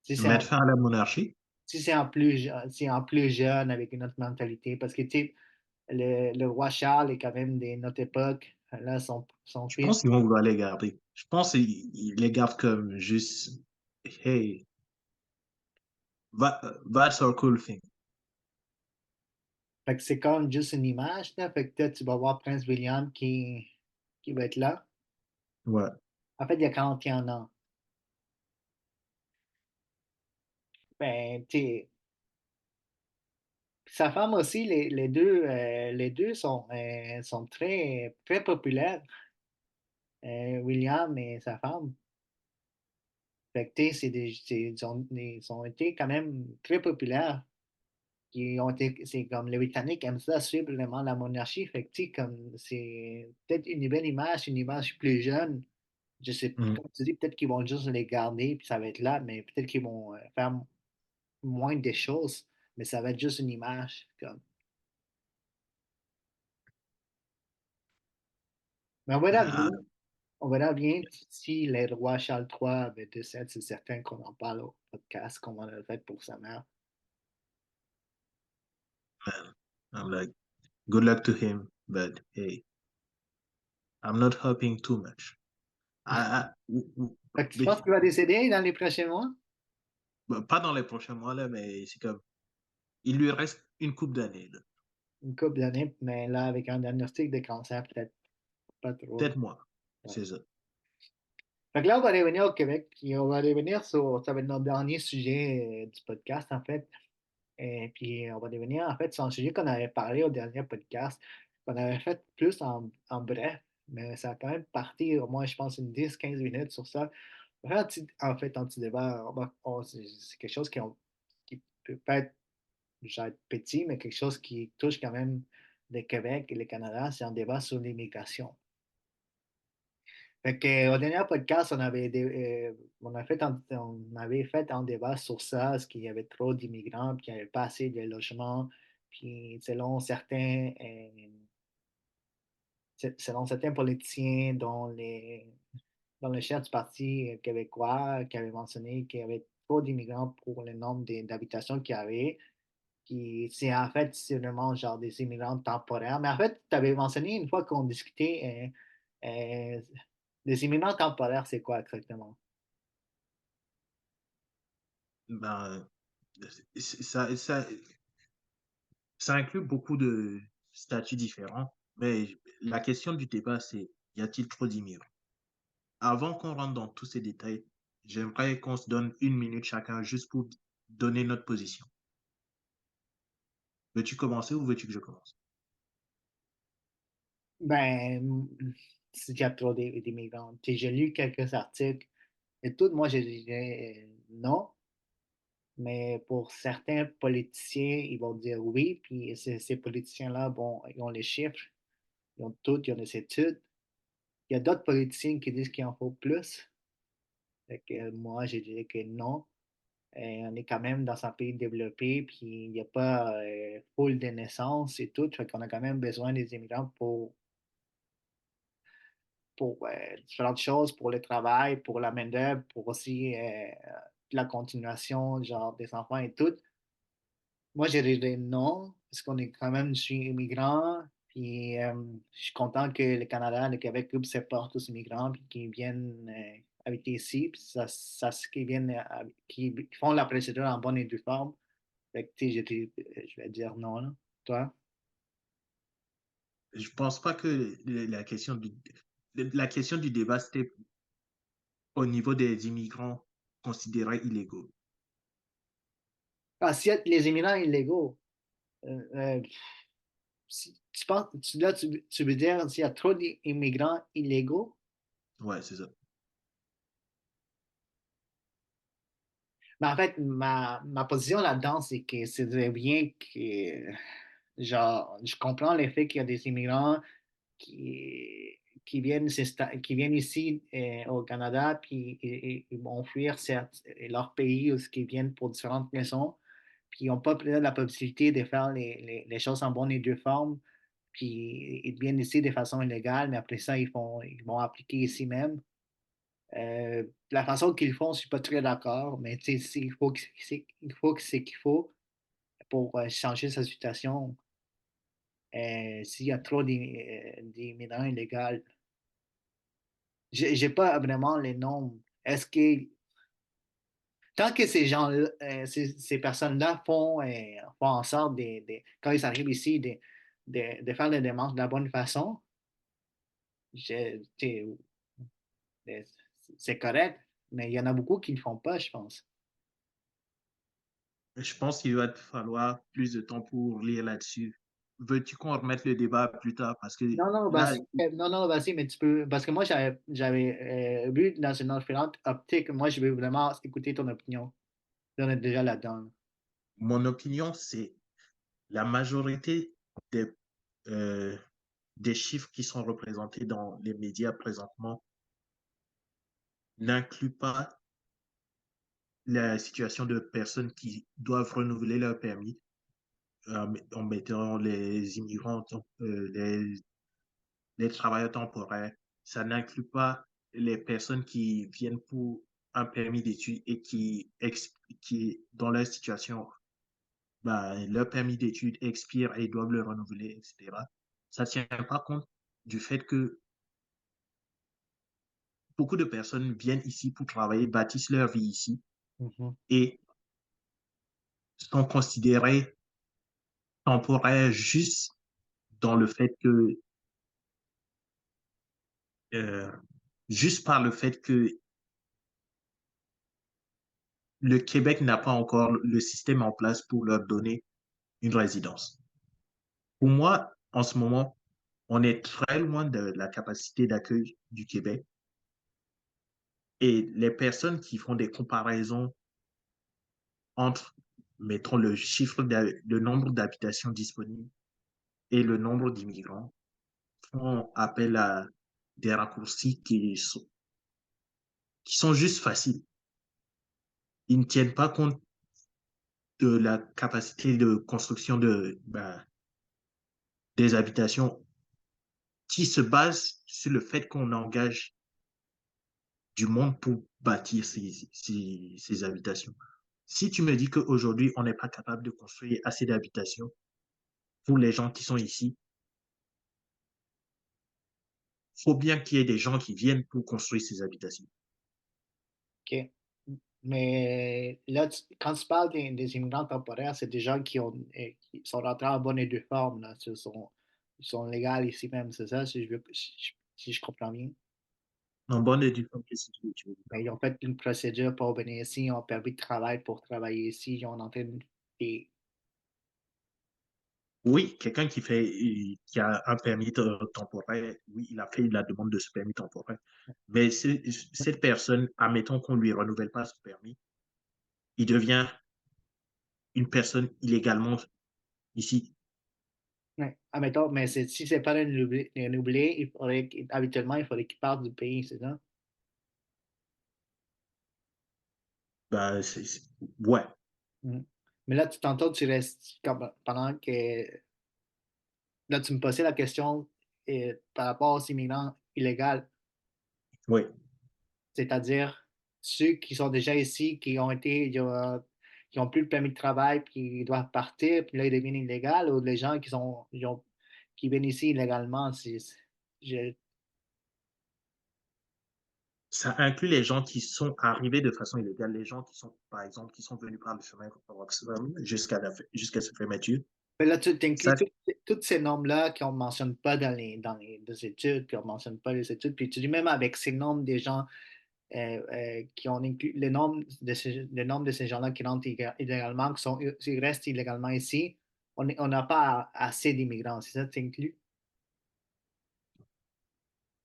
Si c'est un, mettre fin à la monarchie. si c'est un plus jeune avec une autre mentalité, parce que, tu sais, le roi Charles est quand même de notre époque. Là, son Je fils. pense qu'ils vont vouloir les garder. Je pense qu'ils les gardent comme juste, hey, that's our cool thing. Fait que c'est comme juste une image, là. Fait que peut-être tu vas voir Prince William qui va être là. Ouais. En fait, il y a 41 ans. Ben, tu sais, sa femme aussi, les deux sont très, très populaires, William et sa femme. Fait que, tu sais, ils ont été quand même très populaires. C'est comme les Britanniques aiment ça, suivre vraiment la monarchie. Fait que, tu sais, comme c'est peut-être une belle image, une image plus jeune. Je sais, Mm. comme tu dis, peut-être qu'ils vont juste les garder, puis ça va être là, mais peut-être qu'ils vont faire moins des choses, mais ça va être juste une image. Comme. Mais Ah, on verra bien si le roi Charles III avait décède, c'est certain qu'on en parle au podcast, comme on l'a fait pour sa mère. man, I'm like, good luck to him, but hey, I'm not hoping too much. Fait que tu Mais, penses qu'il va décéder dans les prochains mois? bah, pas dans les prochains mois, là, mais c'est comme, il lui reste une couple d'années, là. Une couple d'années, mais là, avec un diagnostic de cancer, peut-être pas trop. Peut-être moi, Ouais. c'est ça. Fait que là, on va revenir au Québec, puis on va revenir sur, ça va être notre dernier sujet du podcast, en fait. Et puis, on va revenir, en fait, sur un sujet qu'on avait parlé au dernier podcast, qu'on avait fait plus en bref, mais ça a quand même parti, au moins, je pense, une 10-15 minutes sur ça. On va faire en fait, un petit débat. C'est quelque chose qui peut pas être, genre, petit, mais quelque chose qui touche quand même le Québec et le Canada, c'est un débat sur l'immigration. Fait que, au dernier podcast, on avait fait un débat sur ça, est-ce qu'il y avait trop d'immigrants, puis qu'il n'y avait pas assez de logements, puis selon certains politiciens, dont le chef du Parti québécois, qui avait mentionné qu'il y avait trop d'immigrants pour le nombre d'habitations qu'il y avait, puis c'est en fait c'est vraiment genre des immigrants temporaires. Mais en fait, tu avais mentionné une fois qu'on discutait, des immigrants temporaires, c'est quoi exactement? Ben, ça, ça inclut beaucoup de statuts différents, mais la question du débat, c'est y a-t-il trop d'immigrants? Avant qu'on rentre dans tous ces détails, j'aimerais qu'on se donne une minute chacun juste pour donner notre position. Veux-tu commencer ou veux-tu que je commence? Ben, s'il y a trop d'immigrants. Tu sais, j'ai lu quelques articles et tout, moi je dirais non, mais pour certains politiciens, ils vont dire oui, puis ces politiciens-là, bon, ils ont les chiffres, ils ont tout, ils ont les études. Il y a d'autres politiciens qui disent qu'il en faut plus. Fait que, moi, je dirais que non. On est quand même dans un pays développé, puis il n'y a pas full de naissances et tout. Fait qu'on a quand même besoin des immigrants pour différentes choses, pour le travail, pour la main-d'œuvre, pour aussi la continuation, genre des enfants et tout. Moi, je dirais non, parce qu'on est quand même, je suis immigrant, puis je suis content que le Canada, le Québec, tout se porte aux immigrants, puis qu'ils viennent habiter ici, puis qu'ils viennent, qui font la procédure en bonne et due forme. Fait que, tu sais, je vais dire non, là. Toi? Je pense pas que la question du débat, c'était au niveau des immigrants considérés illégaux. Ah, s'il y a les immigrants illégaux, tu penses, là, tu veux dire s'il y a trop d'immigrants illégaux? Ouais, c'est ça. Mais en fait, ma position là-dedans, c'est que c'est très bien que, genre, je comprends le fait qu'il y a des immigrants qui viennent ici au Canada, puis ils vont fuir certes, leur pays ou ce qui viennent pour différentes raisons, puis ils n'ont pas peut-être la possibilité de faire les choses en bonne et due forme, puis ils viennent ici de façon illégale, mais après ça, ils vont appliquer ici même. La façon qu'ils font, je ne suis pas très d'accord, mais tu sais, il faut que c'est qu'il faut pour changer sa situation. S'il y a trop d'immigrants illégaux, j'ai pas vraiment les noms. Est-ce que tant que ces gens, ces personnes-là font en sorte quand ils arrivent ici de faire les démarches de la bonne façon, tu sais, euh, c'est correct, mais il y en a beaucoup qui ne le font pas, je pense. Je pense qu'il va te falloir plus de temps pour lire là-dessus. Veux-tu qu'on remette le débat plus tard? Parce que Non, non, là, vas-y, non, non, vas-y, mais tu peux, parce que moi, j'avais vu dans une différente optique, moi, je veux vraiment écouter ton opinion. On est déjà là-dedans. mon opinion, c'est la majorité des, euh, des chiffres qui sont représentés dans les médias présentement n'incluent pas la situation de personnes qui doivent renouveler leur permis en mettant les immigrants, les travailleurs temporaires. ça n'inclut pas les personnes qui viennent pour un permis d'études et qui, dans leur situation, ben, leur permis d'études expire et ils doivent le renouveler, etc. Ça ne tient pas compte du fait que beaucoup de personnes viennent ici pour travailler, bâtissent leur vie ici Mhm, et sont considérés temporaires juste dans le fait que, euh, juste par le fait que le Québec n'a pas encore le système en place pour leur donner une résidence. Pour moi, en ce moment, on est très loin de la capacité d'accueil du Québec et les personnes qui font des comparaisons entre, mettons, le nombre d'habitations disponibles et le nombre d'immigrants font appel à des raccourcis qui sont juste faciles. Ils ne tiennent pas compte de la capacité de construction ben, des habitations qui se basent sur le fait qu'on engage du monde pour bâtir ces habitations. Si tu me dis qu'aujourd'hui, on n'est pas capable de construire assez d'habitations pour les gens qui sont ici, il faut bien qu'il y ait des gens qui viennent pour construire ces habitations. OK. Mais là, quand tu parles des immigrants temporaires, c'est des gens qui sont rentrés en bonne et due forme, là. Ils sont légaux ici même, c'est ça, si je comprends bien. En bonne et due forme, qu'est-ce que tu veux Ben, dire? ils ont fait une procédure pour venir ici, ils ont permis de travail pour travailler ici, ils ont entré des. Oui, quelqu'un qui a un permis temporaire, oui, il a fait la demande de ce permis temporaire. Mais cette personne, admettons qu'on ne lui renouvelle pas ce permis, il devient une personne illégalement ici. Ouais. Admettons, mais si c'est pas renouvelé, habituellement, il faudrait qu'ils partent du pays, c'est ça? Ben, ouais, Mhm. Mais là, tantôt, tu restes, pendant que, là, tu me posais la question par rapport aux immigrants illégaux, oui. c'est-à-dire ceux qui sont déjà ici, qui ont plus le permis de travail, puis ils doivent partir, puis là, ils deviennent illégaux, ou les gens qui viennent ici illégalement, je- Ça inclut les gens qui sont arrivés de façon illégale, les gens qui sont, par exemple, qui sont venus par le chemin jusqu'à cette fermeture. mais là, tu Ça, inclus toutes ces nombres-là qu'on ne mentionne pas dans les études, qu'on ne mentionne pas les études, puis tu dis même avec ces nombres des gens qui ont inclus le nombre de ces gens-là qui rentrent illégalement, qui restent illégalement ici, on n'a pas assez d'immigrants, c'est ça, tu inclus?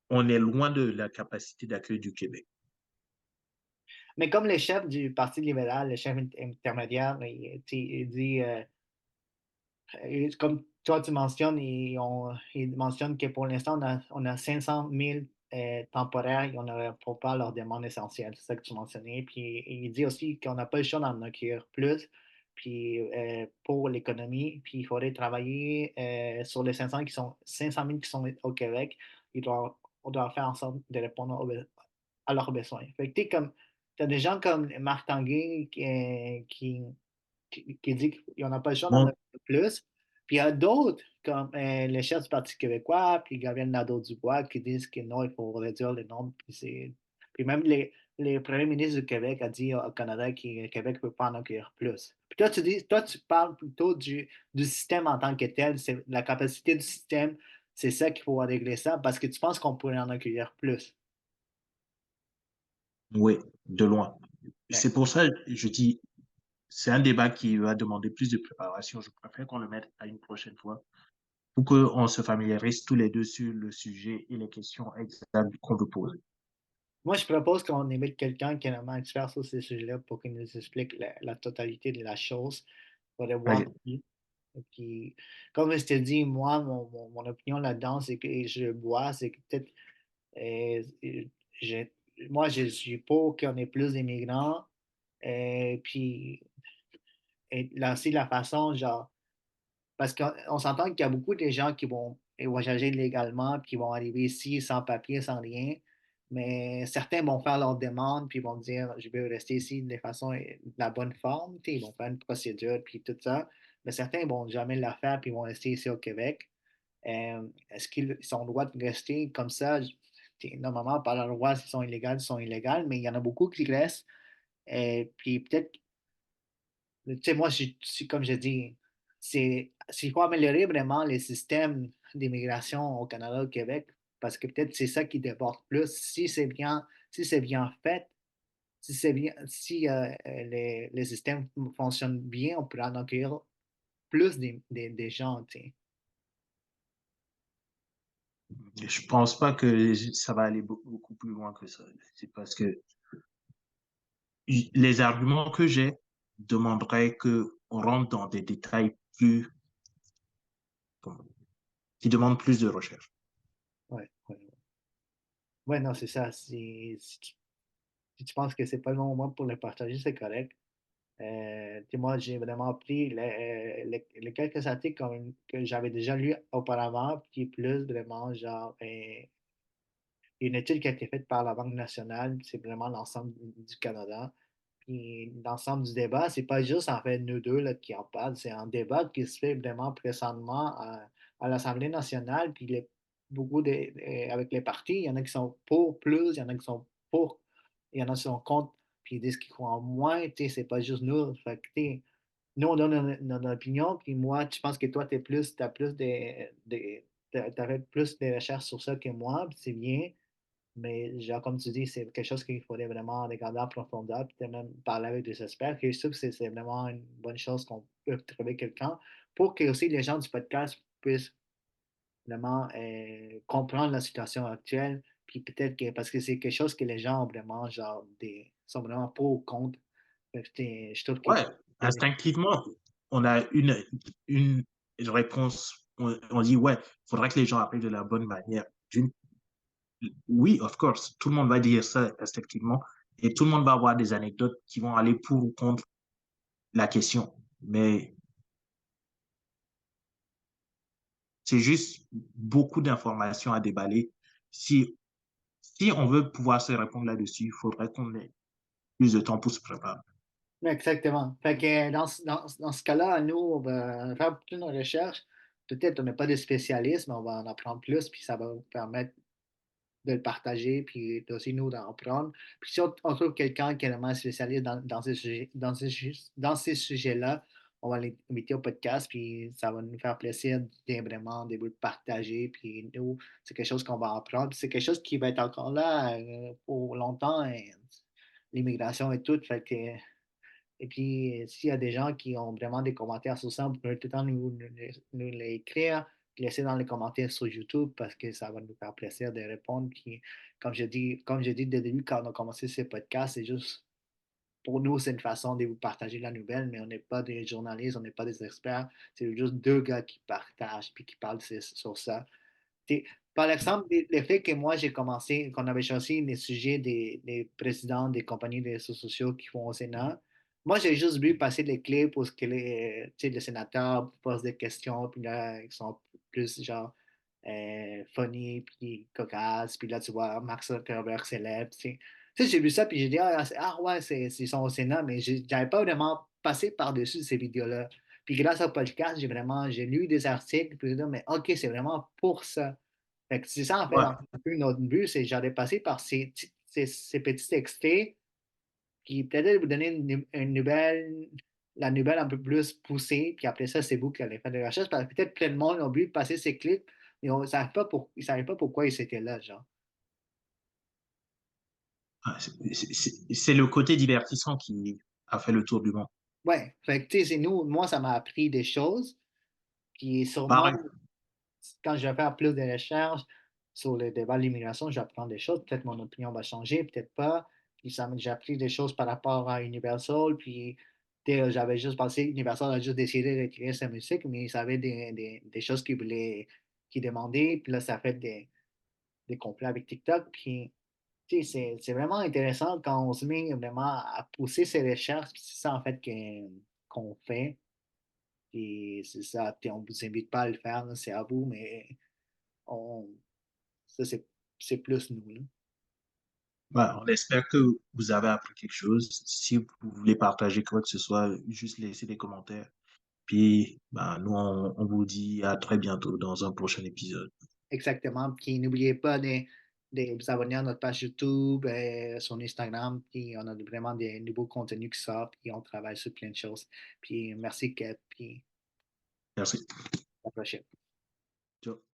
on est loin de la capacité d'accueil du Québec. Mais comme le chef du Parti libéral, le chef intermédiaire, il dit, comme toi tu mentionnes, il mentionne que pour l'instant, on a 500 000 temporaires et on ne répond pas à leurs demandes essentielles. C'est ça que tu mentionnais. Puis il dit aussi qu'on n'a pas le choix d'en accueillir plus puis, pour l'économie. Puis il faudrait travailler sur les 500 000 qui sont au Québec. On doit faire en sorte de répondre à leurs besoins. Fait que tu as des gens comme Marc Tanguay qui dit qu'on n'a pas le choix d'en Bon, avoir plus. Puis il y a d'autres, comme le chef du Parti québécois, puis Gabriel Nadeau-Dubois, qui disent que non, il faut réduire le nombre. Puis même les premiers ministres du Québec a dit au Canada que le Québec ne peut pas en accueillir plus. Puis toi, tu parles plutôt du système en tant que tel, c'est la capacité du système, c'est ça qu'il faut régler ça, parce que tu penses qu'on pourrait en accueillir plus. oui, de loin. Ouais. C'est pour ça que je dis, c'est un débat qui va demander plus de préparation. Je préfère qu'on le mette à une prochaine fois pour qu'on se familiarise tous les deux sur le sujet et les questions exactes qu'on veut poser. Moi, je propose qu'on invite quelqu'un qui est vraiment expert sur ces sujets-là pour qu'il nous explique la totalité de la chose, pour le voir. Allez, Et puis, comme je te dis, moi, mon opinion là-dedans, c'est que je bois, c'est que peut-être, je- moi, je suis pour qu'on ait plus d'immigrants. Puis, et là, c'est la façon, genre, parce qu'on s'entend qu'il y a beaucoup de gens qui vont voyager légalement, puis ils vont arriver ici sans papier, sans rien. Mais certains vont faire leur demande, puis ils vont dire, je veux rester ici de la bonne forme. Tu sais, ils vont faire une procédure, puis tout ça. Mais certains ne vont jamais la faire, puis ils vont rester ici au Québec. Est-ce qu'ils ont le droit de rester comme ça? Normalement, par la loi, s'ils sont illégaux, mais il y en a beaucoup qui restent. Puis peut-être tu sais, moi, comme je dis, s'il faut améliorer vraiment les systèmes d'immigration au Canada, au Québec, parce que peut-être c'est ça qui déborde plus. Si c'est bien fait, si les systèmes fonctionnent bien, on pourrait en accueillir plus des gens, tu sais. Et je pense pas que ça va aller beaucoup plus loin que ça. C'est parce que les arguments que j'ai demanderaient que on rentre dans des détails plus, comment- qui demandent plus de recherche. Ouais, ouais, ouais. Ouais, non, c'est ça. Si tu penses que c'est pas le bon moment pour le partager, c'est correct. Tu sais, moi, j'ai vraiment pris les quelques articles que j'avais déjà lus auparavant, puis plus vraiment, genre, une étude qui a été faite par la Banque nationale, c'est vraiment l'ensemble du Canada. Puis l'ensemble du débat, c'est pas juste en fait nous deux là, qui en parlent, c'est un débat qui se fait vraiment présentement à l'Assemblée nationale, puis avec les partis, il y en a qui sont pour plus, il y en a qui sont pour, il y en a qui sont contre, puis ils disent qu'ils croient en moins, tu sais, c'est pas juste nous. Fait que, tu sais, nous, on donne notre opinion, puis moi, je pense que toi, t'as plus t'as fait plus de recherches sur ça que moi, puis c'est bien. Mais genre, comme tu dis, c'est quelque chose qu'il faudrait vraiment regarder en profondeur, puis même parler avec des experts. Et je trouve que c'est vraiment une bonne chose qu'on peut trouver quelqu'un pour que aussi les gens du podcast puissent vraiment comprendre la situation actuelle. Puis peut-être que, parce que c'est quelque chose que les gens ont vraiment, genre, sont vraiment pour ou contre. Fait que, je trouve que Ouais, instinctivement, on a une réponse. On dit, ouais, il faudrait que les gens appellent de la bonne manière. Oui, of course, tout le monde va dire ça instinctivement et tout le monde va avoir des anecdotes qui vont aller pour ou contre la question. Mais c'est juste beaucoup d'informations à déballer. Si, si on veut pouvoir se répondre là-dessus, il faudrait qu'on ait plus de temps pour se préparer. exactement. Fait que dans ce cas-là, nous, on va faire toute nos recherches. Peut-être on n'est pas des spécialistes, mais on va en apprendre plus, puis ça va nous permettre de le partager, puis aussi nous d'en prendre. Puis si on trouve quelqu'un qui est vraiment spécialiste dans ces sujets, dans ces sujets-là, on va l'inviter au podcast, puis ça va nous faire plaisir de vraiment de vous le partager. Puis nous, c'est quelque chose qu'on va apprendre. Puis c'est quelque chose qui va être encore là pour longtemps, l'immigration et tout. Fait que et puis, s'il y a des gens qui ont vraiment des commentaires sur ça, vous pouvez tout le temps nous les écrire, laisser dans les commentaires sur YouTube parce que ça va nous faire plaisir de répondre. Puis, comme je dis dès le début, quand on a commencé ce podcast, c'est juste, pour nous, c'est une façon de vous partager la nouvelle, mais on n'est pas des journalistes, on n'est pas des experts. C'est juste deux gars qui partagent puis qui parlent sur ça. Par exemple, le fait que moi, j'ai commencé, qu'on avait choisi les sujets des présidents des compagnies de réseaux sociaux qui font au Sénat, moi, j'ai juste vu passer les clips pour que tu sais, les sénateurs posent des questions, puis là, ils sont plus genre funny, puis cocasses, puis là, tu vois Mark Zuckerberg célèbre, tu sais. Tu sais, j'ai vu ça, puis j'ai dit, ouais, ils sont au Sénat, mais j'avais pas vraiment passé par-dessus ces vidéos-là. Puis grâce au podcast, j'ai lu des articles, puis j'ai dit, mais OK, c'est vraiment pour ça. Fait que c'est ça, en fait, Ouais, un peu notre but, c'est j'allais passer par ces petits extraits qui peut-être vous donner une nouvelle, la nouvelle un peu plus poussée, puis après ça, c'est vous qui allez faire des recherches, parce que peut-être plein de monde ont vu passer ces clips, mais ils ne savaient pas pourquoi ils étaient là, genre. c'est le côté divertissant qui a fait le tour du monde. Ouais, fait que, tu sais, moi, ça m'a appris des choses, puis sûrement, Pareil. quand je vais faire plus de recherches sur le débat de l'immigration, j'apprends des choses. Peut-être mon opinion va changer, peut-être pas. Puis j'ai appris des choses par rapport à Universal. Puis j'avais juste pensé, Universal a juste décidé de retirer sa musique, mais ils avaient des choses qu'ils demandaient. Puis là, ça fait des complots avec TikTok. Puis tu sais, c'est vraiment intéressant quand on se met vraiment à pousser ses recherches. Puis c'est ça, en fait, qu'on fait. Et c'est ça, on ne vous invite pas à le faire, là, c'est à vous, mais On, ça, c'est plus nous, là. Bah, on espère que vous avez appris quelque chose. Si vous voulez partager quoi que ce soit, juste laissez des commentaires. Puis, bah, nous, on vous dit à très bientôt dans un prochain épisode. Exactement. Puis n'oubliez pas de vous abonner à notre page YouTube, sur Instagram. Puis on a vraiment des nouveaux contenus qui sortent. Puis on travaille sur plein de choses. Puis merci, Kev. Puis Merci. à la prochaine. Ciao.